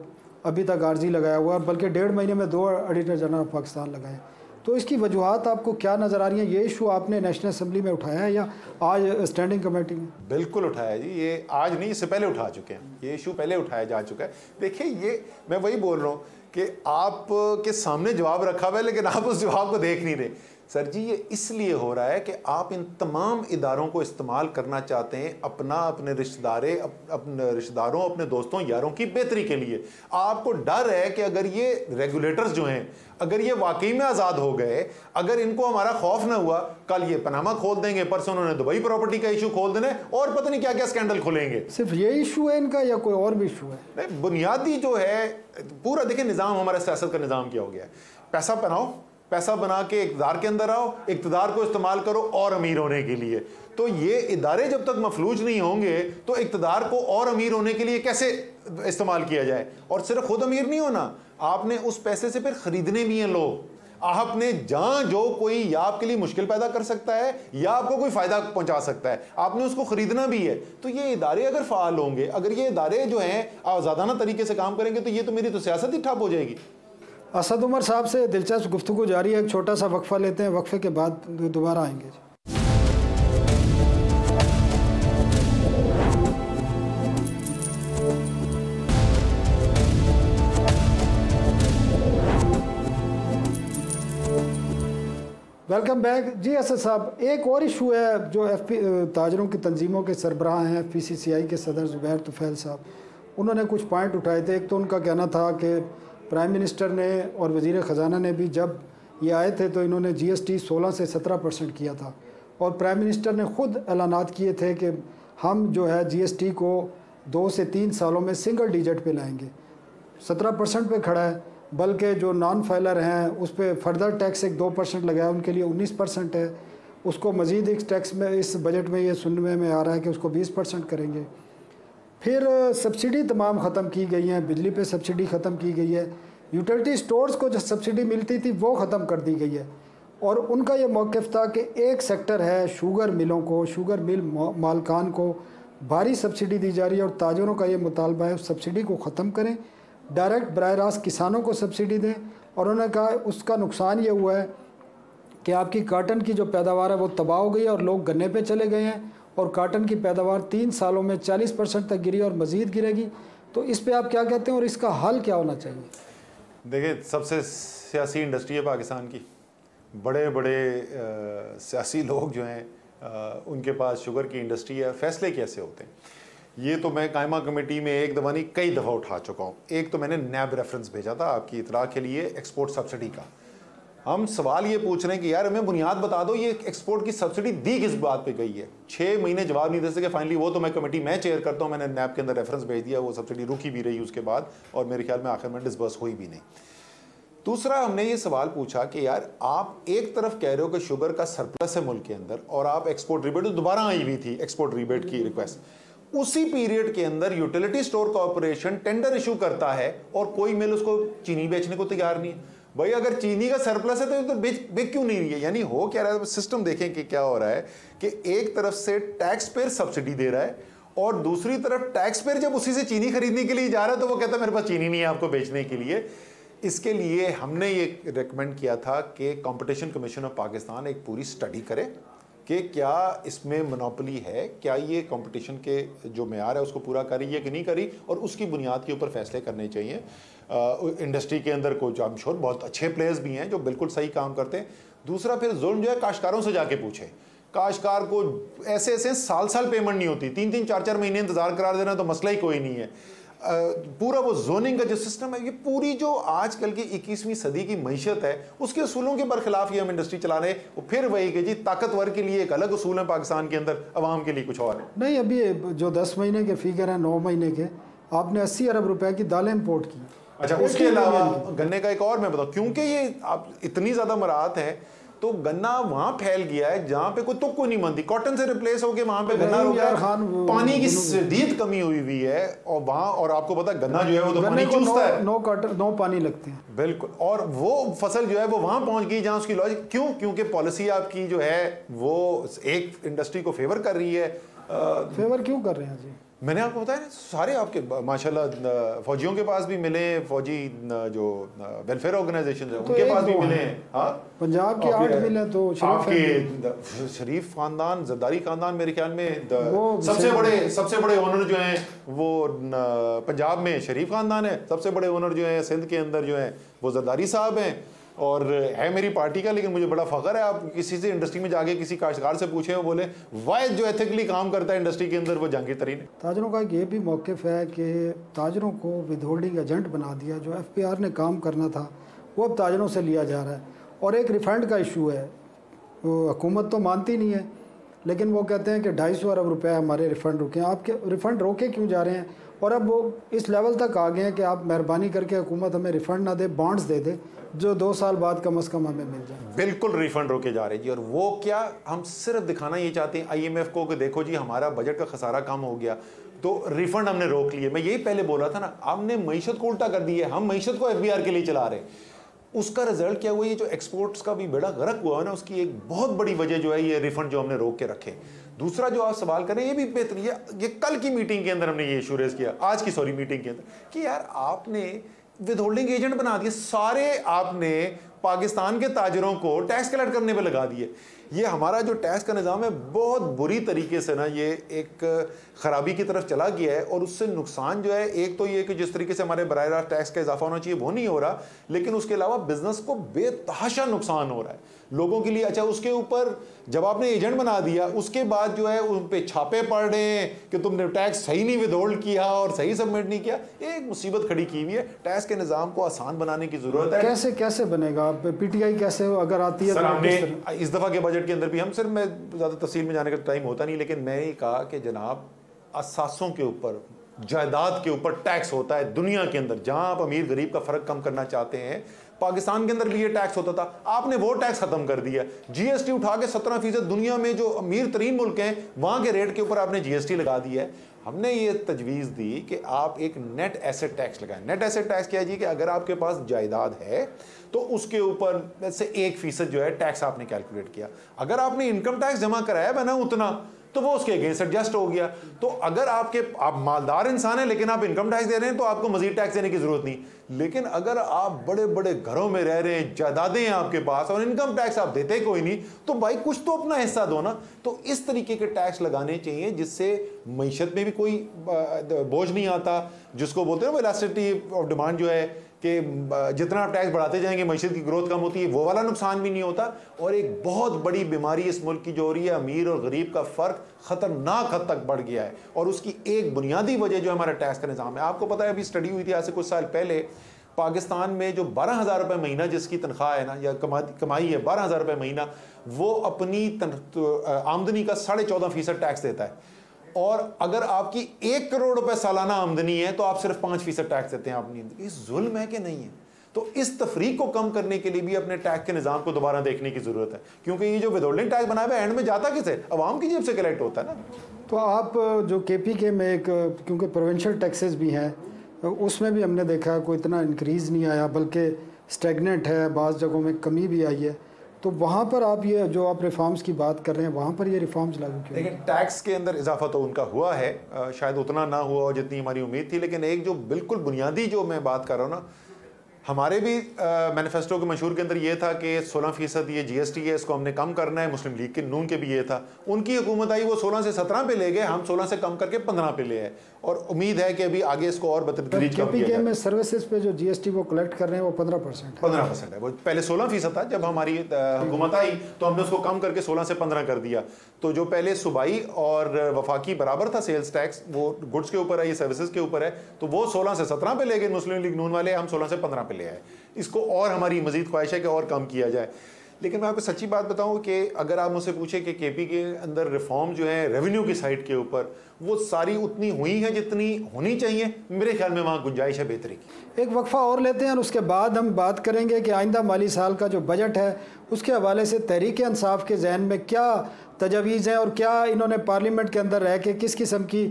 अभी तक आर्जी लगाया हुआ है, बल्कि 1.5 महीने में 2 ऑडिटर जनरल ऑफ पाकिस्तान लगाए। तो इसकी वजूहत आपको क्या नज़र आ रही हैं? ये इशू आपने नेशनल असम्बली में उठाया है या आज स्टैंडिंग कमेटी में? बिल्कुल उठाया जी, ये आज नहीं, इससे पहले उठा चुके हैं, ये इशू पहले उठाया जा चुका है। देखिए, ये मैं वही बोल रहा हूँ कि आप के सामने जवाब रखा हुआ है लेकिन आप उस जवाब को देख नहीं रहे। सर जी, ये इसलिए हो रहा है कि आप इन तमाम इदारों को इस्तेमाल करना चाहते हैं अपने रिश्तेदारों, अपने दोस्तों यारों की बेहतरी के लिए। आपको डर है कि अगर ये रेगुलेटर्स जो हैं, अगर ये वाकई में आज़ाद हो गए, अगर इनको हमारा खौफ ना हुआ, कल ये पनामा खोल देंगे, परसों उन्होंने दुबई प्रॉपर्टी का इशू खोल देना और पता नहीं क्या क्या स्कैंडल खोलेंगे। सिर्फ ये इशू है इनका या कोई और भी इशू है? नहीं, बुनियादी जो है पूरा देखिए निज़ाम, हमारा सियासत का निज़ाम क्या हो गया है। पैसा बनाओ, पैसा बना के इक़्तिदार के अंदर आओ, इक़्तिदार को इस्तेमाल करो और अमीर होने के लिए। तो ये इदारे जब तक मफलूज नहीं होंगे तो इक़्तिदार को और अमीर होने के लिए कैसे इस्तेमाल किया जाए? और सिर्फ खुद अमीर नहीं होना, आपने उस पैसे से फिर खरीदने भी हैं लोग। आपने जहां जो कोई या आपके लिए मुश्किल पैदा कर सकता है या आपको कोई फायदा पहुंचा सकता है, आपने उसको खरीदना भी है। तो ये इदारे अगर फाल होंगे, अगर ये इदारे जो हैं आज़ादाना तरीके से काम करेंगे, तो ये तो मेरी तो सियासत ही ठप हो जाएगी। असद उमर साहब से दिलचस्प गुफ्तगू जारी है, एक छोटा सा वक्फा लेते हैं, वक्फे के बाद दोबारा आएंगे। वेलकम बैक जी। असद साहब, एक और इशू है जो ताजरों की तंजीमों के सरबराह हैं, FPCCI के सदर ज़ुबैर तुफ़ैल साहब, उन्होंने कुछ पॉइंट उठाए थे। एक तो उनका कहना था कि प्राइम मिनिस्टर ने और वज़ीर ख़जाना ने भी जब ये आए थे तो इन्होंने GST 16 से 17% किया था, और प्राइम मिनिस्टर ने ख़ुद ऐलानात किए थे कि हम जो है GST को 2 से 3 सालों में सिंगल डिजिट पे लाएंगे। 17% पे खड़ा है, बल्कि जो नॉन फाइलर हैं उस पर फर्दर टैक्स एक 2% लगाया, उनके लिए 19% है। उसको मज़ीद एक टैक्स में इस बजट में ये सुनने में आ रहा है कि उसको 20% करेंगे। फिर सब्सिडी तमाम ख़त्म की गई हैं, बिजली पे सब्सिडी ख़त्म की गई है, यूटिलिटी स्टोर्स को जो सब्सिडी मिलती थी वो ख़त्म कर दी गई है। और उनका ये मौक़िफ़ था कि एक सेक्टर है शुगर मिलों को, शुगर मिल मालकान को भारी सब्सिडी दी जा रही है, और ताजरों का ये मुतालबा है उस सब्सिडी को ख़त्म करें, डायरेक्ट बराह रास्त किसानों को सब्सिडी दें। और उन्होंने कहा उसका नुकसान ये हुआ है कि आपकी काटन की जो पैदावार है वो तबाह हो गई है और लोग गन्ने पे चले गए हैं, और काटन की पैदावार 3 सालों में 40% तक गिरी और मज़ीद गिरेगी। तो इस पे आप क्या कहते हैं और इसका हल क्या होना चाहिए? देखिए, सबसे सियासी इंडस्ट्री है पाकिस्तान की। बड़े बड़े सियासी लोग जो हैं उनके पास शुगर की इंडस्ट्री है। फैसले कैसे होते हैं ये तो मैं कायमा कमेटी में एक दफ़ा नहीं कई दफ़ा उठा चुका हूँ। एक तो मैंने नैब रेफरेंस भेजा था आपकी इतला के लिए एक्सपोर्ट सब्सिडी का। हम सवाल ये पूछ रहे हैं कि यार हमें बुनियाद बता दो, ये एक्सपोर्ट की सब्सिडी दी किस बात पे गई है? 6 महीने जवाब नहीं दे सके। फाइनली वो तो मैं कमेटी मैं चेयर करता हूँ, मैंने नैब के अंदर रेफरेंस भेज दिया, वो सब्सिडी रुकी भी रही उसके बाद, और मेरे ख्याल में आखिर में डिसबर्स हुई भी नहीं। दूसरा, हमने ये सवाल पूछा कि यार आप एक तरफ कह रहे हो कि शुगर का सरप्लस है मुल्क के अंदर, और आप एक्सपोर्ट रिबेट दोबारा आई हुई थी एक्सपोर्ट रिबेट की रिक्वेस्ट, उसी पीरियड के अंदर utility store corporation tender issue करता है और कोई मिल उसको चीनी बेचने को तैयार नहीं है। भाई अगर चीनी का सरप्लस है तो बिक क्यों नहीं रही है? यानी हो क्या रहा है, सिस्टम देखें कि क्या हो रहा है कि एक तरफ से टैक्स पेयर सब्सिडी दे रहा है और दूसरी तरफ टैक्स पेयर जब उसी से चीनी खरीदने के लिए जा रहा है तो वो कहता है मेरे पास चीनी नहीं है आपको बेचने के लिए। इसके लिए हमने ये रिकमेंड किया था कि कंपटीशन कमीशन ऑफ पाकिस्तान एक पूरी स्टडी करे कि क्या इसमें मोनोपोली है, क्या ये कंपटीशन के जो मेयार है उसको पूरा करी है कि नहीं करी, और उसकी बुनियाद के ऊपर फैसले करने चाहिए। इंडस्ट्री के अंदर कोई जो आई एम श्योर बहुत अच्छे प्लेयर्स भी हैं जो बिल्कुल सही काम करते हैं। दूसरा, फिर जुल्म जो है काश्तकारों से जाके पूछे। काश्तकार को ऐसे ऐसे साल साल पेमेंट नहीं होती, 3-3 4-4 महीने इंतजार करा देना तो मसला ही कोई नहीं है। पूरा वो जोनिंग का जो सिस्टम है, ये पूरी जो आजकल की 21वीं सदी की मईशत है उसके असूलों के बरखिलाफ ये हम इंडस्ट्री चला रहे हैं। वो फिर वही कि जी ताकतवर के लिए एक अलग असूल है पाकिस्तान के अंदर, अवाम के लिए कुछ और है। नहीं, अभी जो 10 महीने के फिगर हैं, 9 महीने के, आपने 80 अरब रुपए की दालें इम्पोर्ट की। अच्छा, उसके अलावा गन्ने का एक और मैं बताऊं, क्योंकि ये आप इतनी ज्यादा मराहत है तो गन्ना वहां फैल गया है जहां पे कोई तुक को नहीं बनती, कॉटन से रिप्लेस होके वहां पे गन्ना हो गया, पानी की शदीद कमी हुई है और वहां, और आपको पता गन्ना जो है वो तो पानी चूसता है, नो पानी लगते हैं बिल्कुल, और वो फसल जो है वो वहां पहुंच गई जहां उसकी लॉजिक। क्योंकि पॉलिसी आपकी जो है वो एक इंडस्ट्री को फेवर कर रही है। फेवर क्यों कर रहे हैं जी? मैंने आपको बताया ना, सारे आपके माशाल्लाह फौजियों के पास भी मिले, फौजी जो वेलफेयर ऑर्गेनाइजेशन है उनके पास भी मिले हैं। हाँ, पंजाब के 8 मिले तो आपके शरीफ खानदान, जरदारी खानदान मेरे ख्याल में सबसे बड़े ओनर जो हैं वो पंजाब में शरीफ खानदान है, सबसे बड़े ओनर जो हैं सिंध के अंदर जो हैं वो जरदारी साहब हैं, और है मेरी पार्टी का। लेकिन मुझे बड़ा फख्र है, आप किसी से इंडस्ट्री में जाके किसी काश्तकार से पूछे, वो बोले वाहिद जो एथिकली काम करता है इंडस्ट्री के अंदर वो जहांगीर तरीन है। ताजरों का ये भी मौक़िफ़ है कि ताजरों को विद होल्डिंग एजेंट बना दिया, जो FPR ने काम करना था वो अब ताजरों से लिया जा रहा है। और एक रिफ़ंड का इशू है, वो हुकूमत तो मानती नहीं है, लेकिन वो कहते हैं कि 250 अरब रुपये हमारे रिफ़ंड रुके हैं। आपके रिफ़ंड रोके क्यों जा रहे हैं? और अब वो इस लेवल तक आ गए हैं कि आप मेहरबानी करके हुकूमत हमें रिफ़ंड ना दे, बॉन्ड्स दे दे जो 2 साल बाद कम अज़ कम हमें मिल जाए। बिल्कुल रिफंड रोके जा रहे जी। और वो क्या, हम सिर्फ दिखाना ये चाहते हैं IMF को कि देखो जी हमारा बजट का खसारा कम हो गया तो रिफंड हमने रोक लिए। मैं यही पहले बोला था ना, आपने मईशत को उल्टा कर दी है, हम मईशत को FBR के लिए चला रहे। उसका रिजल्ट क्या हुआ, ये जो एक्सपोर्ट्स का भी बेड़ा गर्क हुआ है ना, उसकी एक बहुत बड़ी वजह जो है ये रिफंड जो हमने रोक के रखे। दूसरा जो आप सवाल करें, ये भी बेहतर, ये कल की मीटिंग के अंदर हमने ये इशू रेज किया, आज की मीटिंग के अंदर, कि यार आपने विद होल्डिंग एजेंट बना दिए, सारे आपने पाकिस्तान के ताजरों को टैक्स कलेक्ट करने पे लगा दिए। ये हमारा जो टैक्स का निज़ाम है बहुत बुरी तरीके से ना ये एक ख़राबी की तरफ चला गया है। और उससे नुकसान जो है, एक तो ये कि जिस तरीके से हमारे बराह रास्त टैक्स का इजाफा होना चाहिए वो नहीं हो रहा, लेकिन उसके अलावा बिजनेस को बेतहाशा नुकसान हो रहा है लोगों के लिए। अच्छा, उसके ऊपर जब आपने एजेंट बना दिया उसके बाद जो है उन पे छापे पड़ रहे हैं कि तुमने टैक्स सही नहीं विदहोल्ड किया और सही सबमिट नहीं किया। एक मुसीबत खड़ी की हुई है। टैक्स के निज़ाम को आसान बनाने की ज़रूरत है। कैसे कैसे बनेगा? PTI कैसे अगर आती है? सर, हमने इस दफ़ा के बजट के अंदर भी, हम सिर्फ, मैं ज़्यादा तफसील में जाने का टाइम होता नहीं, लेकिन मैं ये कहा कि जनाब असासों के ऊपर, जायदाद के ऊपर टैक्स होता है दुनिया के अंदर। जहां आप अमीर गरीब का फर्क कम करना चाहते हैं, पाकिस्तान के अंदर भी ये टैक्स होता था, आपने वो टैक्स खत्म कर दिया। GST उठा के 17% दुनिया में जो अमीर तरीन मुल्क हैं वहां के रेट के ऊपर आपने GST लगा दी है। हमने ये तजवीज़ दी कि आप एक नेट एसेट टैक्स लगाएं। नेट एसेट टैक्स क्या है जी, कि अगर आपके पास जायदाद है तो उसके ऊपर से 1% जो है टैक्स आपने कैलकुलेट किया। अगर आपने इनकम टैक्स जमा कराया बना उतना, तो वो उसके अगेंस्ट एडजस्ट हो गया। तो अगर आप मालदार इंसान हैं लेकिन आप इनकम टैक्स दे रहे हैं तो आपको मजीद टैक्स देने की जरूरत नहीं। लेकिन अगर आप बड़े बड़े घरों में रह रहे हैं, जायदादें हैं आपके पास और इनकम टैक्स आप देते कोई नहीं, तो भाई कुछ तो अपना हिस्सा दो ना। तो इस तरीके के टैक्स लगाने चाहिए जिससे मईशत में भी कोई बोझ नहीं आता, जिसको बोलते हैं इलास्टिसिटी ऑफ डिमांड जो है कि जितना आप टैक्स बढ़ाते जाएंगे मईशत की ग्रोथ कम होती है, वो वाला नुकसान भी नहीं होता। और एक बहुत बड़ी बीमारी इस मुल्क की जो हो रही है, अमीर और गरीब का फ़र्क ख़तरनाक हद तक बढ़ गया है। और उसकी एक बुनियादी वजह जो हमारा टैक्स का निज़ाम है। आपको पता है, अभी स्टडी हुई थी आज से कुछ साल पहले, पाकिस्तान में जो 12,000 रुपये महीना जिसकी तनख्वाह है ना या कमाई है 12,000 रुपये महीना, वो अपनी आमदनी का 14.5% टैक्स देता है। और अगर आपकी 1 करोड़ रुपए सालाना आमदनी है तो आप सिर्फ 5% टैक्स देते हैं अपनी। ये जुल्म है कि नहीं है? तो इस तफरीक को कम करने के लिए भी अपने टैक्स के निज़ाम को दोबारा देखने की ज़रूरत है, क्योंकि ये जो विदहोल्डिंग टैक्स बनाया हुआ है एंड में जाता किसे? अवाम की जेब से कलेक्ट होता है ना। तो आप जो KPK में एक, क्योंकि प्रोविंशियल टैक्सेस भी हैं, उसमें भी हमने देखा कोई इतना इंक्रीज़ नहीं आया, बल्कि स्टेगनेंट है, बाज़ जगहों में कमी भी आई है। तो वहाँ पर आप ये जो आप रिफॉर्म्स की बात कर रहे हैं, वहाँ पर ये रिफॉर्म्स लागू क्यों? लेकिन टैक्स के अंदर इजाफा तो उनका हुआ है, शायद उतना ना हुआ हो जितनी हमारी उम्मीद थी। लेकिन एक जो बिल्कुल बुनियादी जो मैं बात कर रहा हूँ ना, हमारे भी मैनिफेस्टो के मशहूर के अंदर ये था कि 16% ये GST है, इसको हमने कम करना है। मुस्लिम लीग के नून के भी ये था। उनकी हुकूमत आई, वो 16 से 17 पे ले गए, हम 16 से कम करके 15 पे ले आए। और उम्मीद है कि अभी आगे इसको और बतदरीज कम किया जाए। में सर्विसेज पे जो GST वो कलेक्ट कर रहे हैं वो 15% है। वो पहले 16% था, जब हमारी हुकूमत आई तो हमने उसको कम करके 16 से 15 कर दिया। तो जो पहले सूबाई और वफाकी बराबर था सेल्स टैक्स, वो गुड्स के ऊपर है, ये सर्विसेज के ऊपर है, तो वो 16 से 17 पे ले गए मुस्लिम लीग नून वाले, हम 16 से 15 पे ले आए। इसको और हमारी मजीद ख्वाहिश है कि और कम किया जाए। लेकिन मैं आपको सच्ची बात बताऊं कि अगर आप मुझसे पूछे कि KP के अंदर रिफॉर्म जो है रेवेन्यू की साइड के ऊपर, वो सारी उतनी हुई है जितनी होनी चाहिए, मेरे ख्याल में वहाँ गुंजाइश है बेहतरी की। एक वक्फा और लेते हैं और उसके बाद हम बात करेंगे कि आइंदा माली साल का जो बजट है उसके हवाले से तहरीक इंसाफ के जहन में क्या तजवीज़ हैं और क्या इन्होंने पार्लियामेंट के अंदर रह के किस किस्म की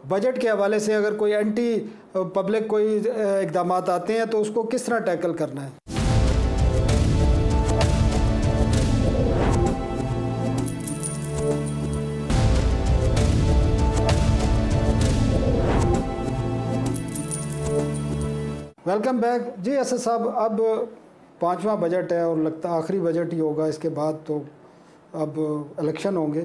बजट के हवाले से अगर कोई एंटी पब्लिक कोई इक़दाम आते हैं तो उसको किस तरह टैकल करना है। वेलकम बैक जी असद साहब। अब 5वां बजट है और लगता है आखिरी बजट ही होगा, इसके बाद तो अब इलेक्शन होंगे।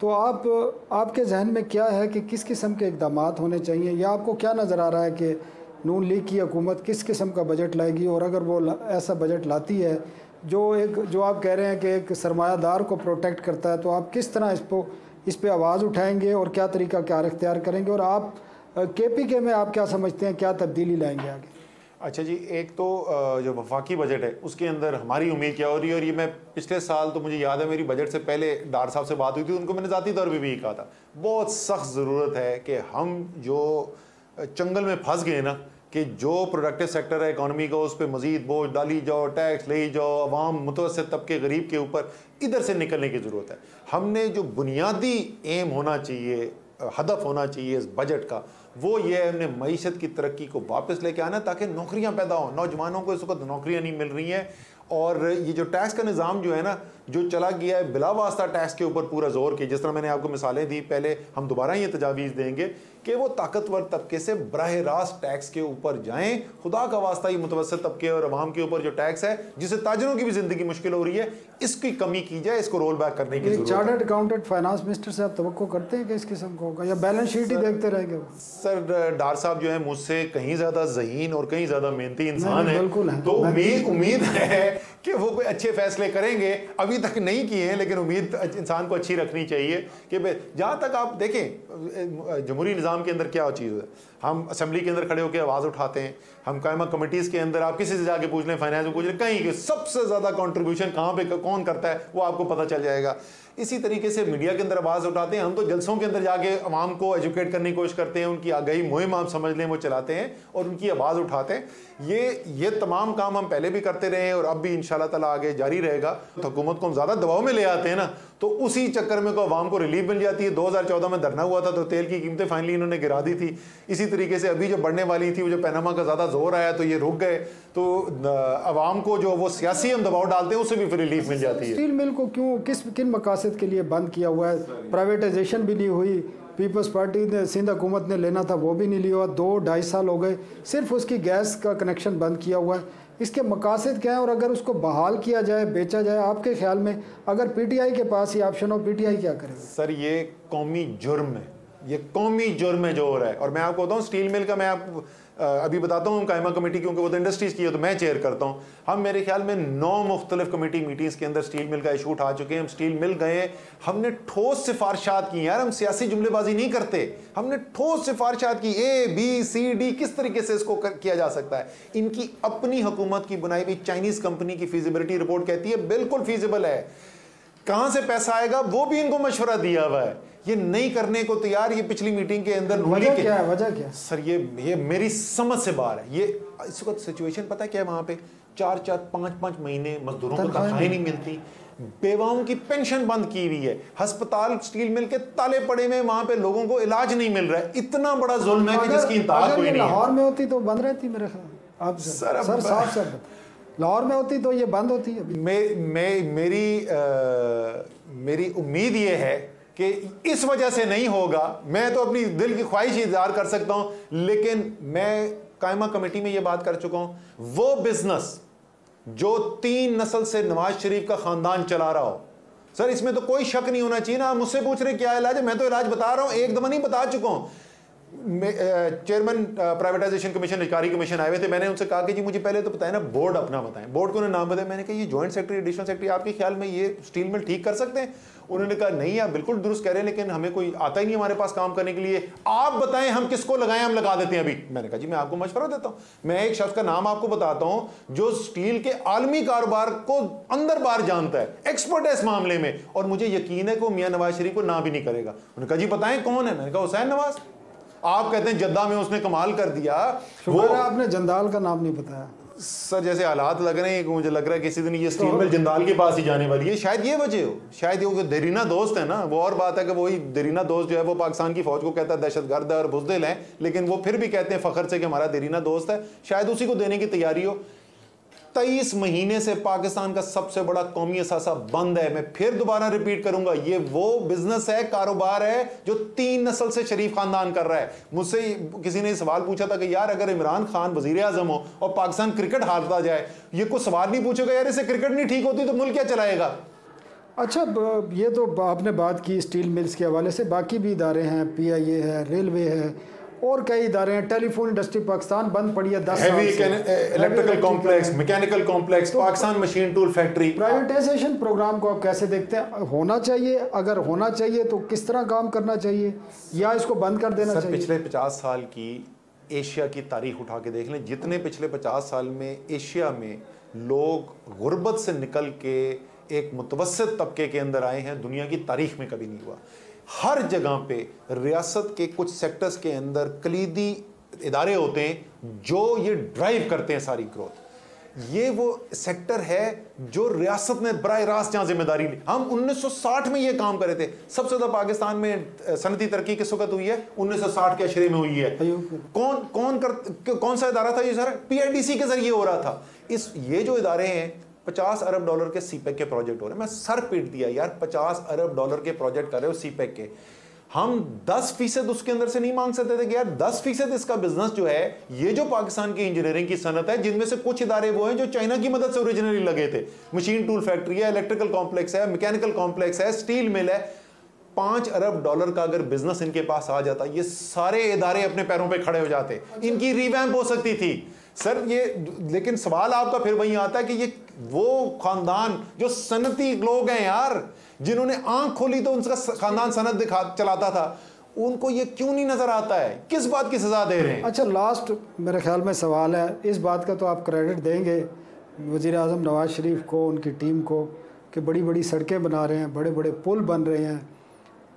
तो आपके जहन में क्या है कि किस किस्म के इक़दाम होने चाहिए, या आपको क्या नज़र आ रहा है कि नून लीग की हुकूमत किस किस्म का बजट लाएगी, और अगर वो ऐसा बजट लाती है जो आप कह रहे हैं कि एक सरमायादार को प्रोटेक्ट करता है, तो आप किस तरह इस पे आवाज़ उठाएंगे और क्या तरीका कार इख्तियार करेंगे, और आप KPK में आप क्या समझते हैं, क्या तब्दीली लाएंगे आगे? अच्छा जी, एक तो जो वफाकी बजट है उसके अंदर हमारी उम्मीद क्या हो रही है, और ये मैं पिछले साल तो मुझे याद है मेरी बजट से पहले डार साहब से बात हुई थी, उनको मैंने ज़ाती तौर पे भी कहा था बहुत सख्त ज़रूरत है कि हम जो चंगल में फंस गए ना कि जो प्रोडक्टिव सेक्टर है इकॉनमी का उस पर मजीद बोझ डाली जाओ, टैक्स ले जाओ, अवाम मुतवस्सित तबके गरीब के ऊपर, इधर से निकलने की ज़रूरत है। हमने जो बुनियादी एम होना चाहिए, हदफ होना चाहिए इस बजट का, वो ये है हमने मईशत की तरक्की को वापस लेके आना ताकि नौकरियां पैदा हों। नौजवानों को इस वक्त नौकरियां नहीं मिल रही हैं, और ये जो टैक्स का निज़ाम जो है ना, जो चला गया है बिला वास्ता टैक्स के ऊपर पूरा जोर के, जिस तरह मैंने आपको मिसालें दी पहले, हम दोबारा ये तजावीज़ देंगे कि वो ताकतवर तबके से बराह रास्त टैक्स के ऊपर जाएं। खुदा का वास्ता ये मुतवस्सित तबके और अवाम के ऊपर जो टैक्स है जिससे ताजरों की भी ज़िंदगी मुश्किल हो रही है, इसकी कमी की जाए, इसको रोल बैक करने की ज़रूरत है। चार्टर्ड अकाउंटेंट फाइनेंस मिनिस्टर से आप तवक्को करते हैं कि इस किस्म का होगा, या बैलेंस शीट ही देखते रहेंगे? सर डार साहब जो है मुझसे कहीं ज़्यादा ज़हीन और कहीं ज़्यादा मेहनती इंसान है, तो उम्मीद है कि वो कोई अच्छे फैसले करेंगे। अभी तक नहीं किए हैं, लेकिन उम्मीद इंसान को अच्छी रखनी चाहिए कि जहाँ तक आप देखें जमहूरी निज़ाम के अंदर क्या चीज़ है, हम असेंबली के अंदर खड़े होकर आवाज़ उठाते हैं, हम कायमा कमेटीज़ के अंदर आप किसी से जाके पूछ लें, फाइनेंस में पूछ लें, कहीं कि सबसे ज़्यादा कंट्रीब्यूशन कहाँ पे कौन करता है वो आपको पता चल जाएगा। इसी तरीके से मीडिया के अंदर आवाज़ उठाते हैं, हम तो जलसों के अंदर जाके अवाम को एजुकेट करने की कोशिश करते हैं, उनकी आगाही मुहिम आप समझ लें वो चलाते हैं और उनकी आवाज़ उठाते हैं। ये तमाम काम हम पहले भी करते रहे हैं और अब भी इंशाल्लाह ताला आगे जारी रहेगा। तो हुकूमत को हम ज़्यादा दबाव में ले आते हैं ना, तो उसी चक्कर में को अवाम को रिलीफ मिल जाती है। 2014 में धरना हुआ था तो तेल की कीमतें फाइनली इन्होंने गिरा दी थी। इसी तरीके से अभी जो बढ़ने वाली थी, वो जो पैनामा का ज़्यादा जोर आया तो ये रुक गए, तो अवाम को जो वो सियासी हम दबाव डालते हैं उससे भी फिर रिलीफ मिल जाती है। स्टील मिल को किन मकासद के लिए बंद किया हुआ है? प्राइवेटाइजेशन भी नहीं हुई, पीपल्स पार्टी ने सिंध हुकूमत ने लेना था वो भी नहीं लिया, 2-2.5 साल हो गए, सिर्फ उसकी गैस का कनेक्शन बंद किया हुआ है। इसके मकासद क्या है, और अगर उसको बहाल किया जाए, बेचा जाए, आपके ख्याल में अगर PTI के पास ही ऑप्शन हो, PTI क्या करेगा? सर ये कौमी जुर्म है, ये कौमी जुर्म है जो हो रहा है। और मैं आपको बताऊँ स्टील मिल का, मैं आपको अभी बताता हूँ कायमा कमेटी, क्योंकि वो तो इंडस्ट्रीज़ की है तो मैं चेयर करता हूँ। हम मेरे ख्याल में 9 मुख्तलिफ कमेटी मीटिंग्स के अंदर स्टील मिल का इशू उठा चुके हैं। हम स्टील मिल गए, हमने ठोस सिफारिशात की। यार हम सियासी जुमलेबाजी नहीं करते, हमने ठोस सिफारिशात की, ABCD किस तरीके से इसको किया जा सकता है। इनकी अपनी हुकूमत की बनाई हुई चाइनीज़ कंपनी की फीजिबिलिटी रिपोर्ट कहती है बिल्कुल फीजिबल है। कहाँ से पैसा आएगा वो भी इनको मशवरा दिया हुआ है, ये नहीं करने को तैयार। ये पिछली मीटिंग के अंदर वजह क्या? सर ये मेरी समझ से बाहर है। ये इस वक्त सिचुएशन पता है क्या है, वहां पे 4-4, 5-5 महीने मजदूरों को तनख्वाहें नहीं मिलती, बेवाओं की पेंशन बंद की हुई है, अस्पताल स्टील मिल के ताले पड़े में, वहां पे लोगों को इलाज नहीं मिल रहा है। इतना बड़ा जुल्म है कि जिसकी इंतहा कोई नहीं है। लाहौर में होती तो बंद रहती मेरे ख्याल। आप सर साफ लाहौर में होती तो ये बंद होती है। मेरी उम्मीद ये है कि इस वजह से नहीं होगा। मैं तो अपनी दिल की ख्वाहिश इज़हार कर सकता हूं, लेकिन मैं कायमा कमेटी में ये बात कर चुका हूं, वो बिजनेस जो 3 नस्ल से नवाज शरीफ का खानदान चला रहा हो, सर इसमें तो कोई शक नहीं होना चाहिए ना। आप मुझसे पूछ रहे क्या इलाज है, मैं तो इलाज बता रहा हूं, एक दफा नहीं बता चुका हूं। चेयरमैन प्राइवेटाइजेशन कमीशन, अधिकारी कमीशन आए हुए थे, मैंने उनसे कहा कि जी मुझे पहले तो बताएं ना बोर्ड अपना बताएं। बोर्ड को उन्होंने नाम बताया, मैंने कहा ये जॉइंट सेक्रेटरी, एडिशनल सेक्रेटरी, आपके ख्याल में ये स्टील मिल ठीक कर सकते हैं? उन्होंने कहा नहीं आप बिल्कुल दुरुस्त कह रहे हैं, लेकिन हमें कोई आता ही नहीं हमारे पास काम करने के लिए, आप बताएं हम किसको लगाएं, हम लगा देते हैं अभी। मैंने कहा जी मैं आपको मशवरा देता हूं, मैं एक शख्स का नाम आपको बताता हूं जो स्टील के आलमी कारोबार को अंदर बाहर जानता है, एक्सपर्ट है इस मामले में, और मुझे यकीन है कि मियां नवाज शरीफ को ना भी नहीं करेगा। उन्होंने कहा जी बताएं कौन है? मैंने कहा हुसैन नवाज। आप कहते हैं जद्दा में उसने कमाल कर दिया, वो आपने जंदाल का नाम नहीं बताया। सर जैसे हालात लग रहे हैं कि मुझे लग रहा है किसी दिन ये स्टील मिल जिंदाल के पास ही जाने वाली है, शायद ये वजह हो, शायद ये देरीना दोस्त है ना। वो और बात है कि वही देरीना दोस्त जो है वो पाकिस्तान की फौज को कहता है दहशतगर्द है और बुज़दिल है, लेकिन वो फिर भी कहते हैं फखर से कि हमारा देरीना दोस्त है, शायद उसी को देने की तैयारी हो। 23 महीने से पाकिस्तान का सबसे बड़ा कौमी असासा बंद है। मैं फिर दोबारा रिपीट करूंगा, ये वो बिजनेस है, कारोबार है जो 3 नस्ल से शरीफ खानदान कर रहा है। मुझसे किसी ने सवाल पूछा था कि यार अगर इमरान खान वजीर आजम हो और पाकिस्तान क्रिकेट हारता जाए, ये कोई सवाल नहीं पूछेगा यार इससे क्रिकेट नहीं ठीक होती तो मुल्क क्या चलाएगा। अच्छा, ये तो आपने बात की स्टील मिल्स के हवाले से, बाकी भी इदारे हैं, PIA है, रेलवे है और कई इदारे हैं। टेलीफोन इंडस्ट्री पाकिस्तान बंद पड़ी है 10 साल से। Electrical complex, mechanical complex, Pakistan machine tool factory. Privatisation programme को आप कैसे देखते हैं? होना चाहिए? अगर होना चाहिए तो किस तरह काम करना चाहिए, या इसको बंद कर देना चाहिए? पिछले 50 साल की एशिया की तारीख उठा के देख लें, जितने पिछले 50 साल में एशिया में लोग गुर्बत से निकल के एक मुतवस्सित तबके के अंदर आए हैं, दुनिया की तारीख में कभी नहीं हुआ। हर जगह पे रियासत के कुछ सेक्टर्स के अंदर कलीदी इदारे होते हैं जो ये ड्राइव करते हैं सारी ग्रोथ। ये वो सेक्टर है जो रियासत ने बराह रास्त जहां जिम्मेदारी ली। हम 1960 में ये काम करे थे। सबसे ज्यादा पाकिस्तान में सनती तरक्की किस वक्त हुई है? 1960 के अशरे में हुई है। कौन सा इदारा था ये सर? PIDC के जरिए हो रहा था। ये जो इदारे हैं, $50 अरब के CPEC के प्रोजेक्ट हो रहे हैं। मैं सर पीट दिया यार, $50 अरब के प्रोजेक्ट कर रहे हो CPEC के। हम 10% उसके अंदर से नहीं मांग सकते थे कि यार 10% इसका बिजनेस जो है, ये जो पाकिस्तान की इंजीनियरिंग की सनत है, जिनमें से कुछ इदारे वो हैं जो चाइना की मदद से ओरिजिनली लगे थे। मशीन टूल फैक्ट्री है, इलेक्ट्रिकल कॉम्प्लेक्स है, मैकेनिकल कॉम्प्लेक्स है, स्टील मिल है। $5 अरब का अगर बिजनेस इनके पास आ जाता, ये सारे इदारे अपने पैरों पे खड़े हो जाते, इनकी रिवैम्प हो सकती थी सर। ये लेकिन सवाल आपका फिर वही आता है कि ये वो खानदान जो सनती लोग हैं यार, जिन्होंने आंख खोली तो उनका खानदान सनत चलाता था, उनको ये क्यों नहीं नजर आता है? किस बात की सजा दे रहे हैं? अच्छा, लास्ट मेरे ख्याल में सवाल है, इस बात का तो आप क्रेडिट देंगे वज़ीर आज़म नवाज शरीफ को, उनकी टीम को, कि बड़ी बड़ी सड़कें बना रहे हैं, बड़े बड़े पुल बन रहे हैं।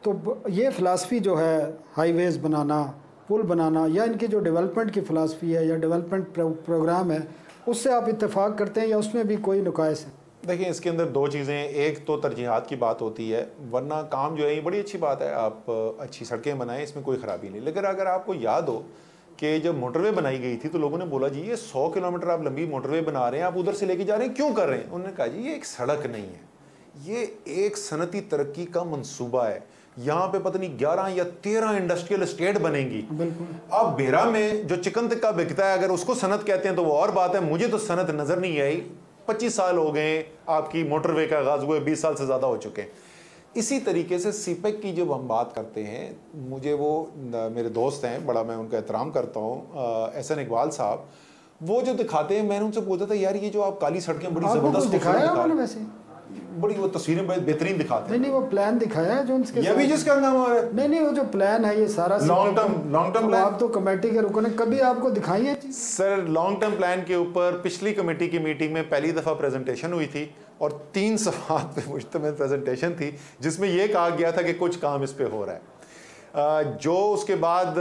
तो ये फ़िलासफ़ी जो है, हाईवेज़ बनाना, पुल बनाना, या इनकी जो डेवलपमेंट की फ़िलासफ़ी है या डेवलपमेंट प्रोग्राम है, उससे आप इत्तेफाक करते हैं या उसमें भी कोई नुकाइस है? देखिए, इसके अंदर 2 चीज़ें, एक तो तरजीहात की बात होती है, वरना काम जो है ये बड़ी अच्छी बात है, आप अच्छी सड़कें बनाएं, इसमें कोई ख़राबी नहीं। लेकिन अगर आपको याद हो कि जब मोटरवे बनाई गई थी तो लोगों ने बोला जी ये 100 किलोमीटर आप लंबी मोटरवे बना रहे हैं, आप उधर से लेके जा रहे हैं, क्यों कर रहे हैं? उन्होंने कहा जी ये एक सड़क नहीं है, ये एक सनती तरक्की का मंसूबा है। यहाँ पे पता नहीं 11 या 13 इंडस्ट्रियल एस्टेट बनेंगी। अब बेरा में जो चिकन टिक्का बिकता है, अगर उसको सनत कहते हैं तो वो और बात है। मुझे तो सनत नजर नहीं आई। 25 साल हो गए आपकी मोटरवे का आगाज हुए, 20 साल से ज्यादा हो चुके हैं। इसी तरीके से CPEC की जब हम बात करते हैं, मुझे वो मेरे दोस्त हैं, बड़ा मैं उनका एहतराम करता हूँ, एहसन इकबाल साहब, वो जो दिखाते हैं, मैंने उनसे पूछा था यार ये जो आप काली सड़कें बड़ी जबरदस्त दिखाया, वैसे बड़ी वो तस्वीरें बेहतरीन दिखाते हैं। नहीं, वो प्लान दिखाया है जो उनके, ये भी जिसका नाम है। नहीं, वो जो प्लान है ये सारा लॉन्ग टर्म प्लान। आप तो कमेटी के रुकन ने कभी आपको दिखाई है सर? लॉन्ग टर्म प्लान के ऊपर पिछली कमेटी की मीटिंग में पहली दफा प्रेजेंटेशन हुई थी और 3 सवाल पे मुश्तमिल प्रेजेंटेशन थी, जिसमें यह कहा गया था कि कुछ काम इस पे हो रहा है। जो उसके बाद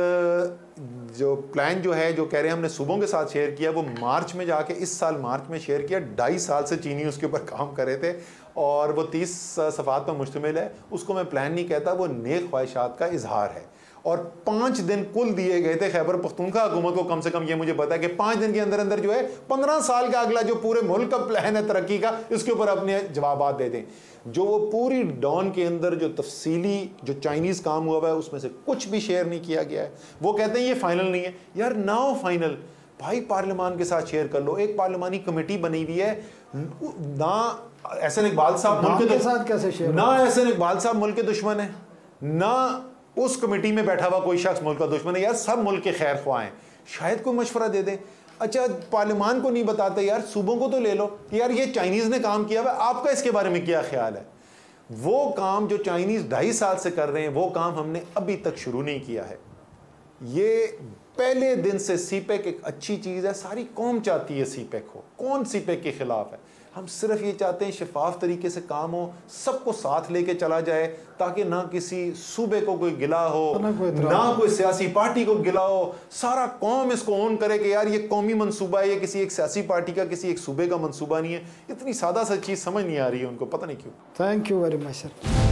जो प्लान जो है, जो कह रहे हैं हमने सूबों के साथ शेयर किया, वो मार्च में जाके, इस साल मार्च में शेयर किया। 2.5 साल से चीनी उसके ऊपर काम कर रहे थे और वो 30 सफ़ात पर मुश्तमिल है। उसको मैं प्लान नहीं कहता, वो नेक ख्वाहिशात का इजहार है। और 5 दिन कुल दिए गए थे खैबर पख्तूनख्वा हुकूमत को। कम से कम ये मुझे पता है कि 5 दिन के अंदर अंदर जो है 15 साल का अगला जो पूरे मुल्क का प्लान है तरक्की का, इसके ऊपर अपने जवाब दे दें। जो वो पूरी डॉन के अंदर जो तफसीली जो चाइनीज़ काम हुआ है, उसमें से कुछ भी शेयर नहीं किया गया है। वो कहते हैं ये फाइनल नहीं है। यार ना हो फाइनल, भाई पार्लियामान के साथ शेयर कर लो। एक पार्लियामानी कमेटी बनी हुई है ना। एहसन इकबाल साहब मुल्क के साथ कैसे शेयर? ना एहसन इकबाल साहब मुल्क के दुश्मन है, ना उस कमेटी में बैठा हुआ कोई शख्स मुल्क का दुश्मन है। यार सब मुल्क के खैर ख्वाह हैं, शायद कोई मशवरा दे दें। अच्छा, पार्लियामान को नहीं बताते यार, सूबों को तो ले लो यार, ये चाइनीज़ ने काम किया हुआ, आपका इसके बारे में क्या ख्याल है? वो काम जो चाइनीज़ 2.5 साल से कर रहे हैं, वो काम हमने अभी तक शुरू नहीं किया है। ये पहले दिन से CPEC एक अच्छी चीज़ है, सारी कौम चाहती है CPEC हो। कौन CPEC के खिलाफ है? हम सिर्फ ये चाहते हैं शफाफ तरीके से काम हो, सबको साथ लेके चला जाए, ताकि ना किसी सूबे को कोई गिला हो, ना कोई सियासी पार्टी को गिला हो। सारा कौम इसको ओन करे कि यार ये कौमी मंसूबा है, ये किसी एक सियासी पार्टी का, किसी एक सूबे का मंसूबा नहीं है। इतनी सादा सा चीज़ समझ नहीं आ रही है उनको, पता नहीं क्यों। Thank you very much sir.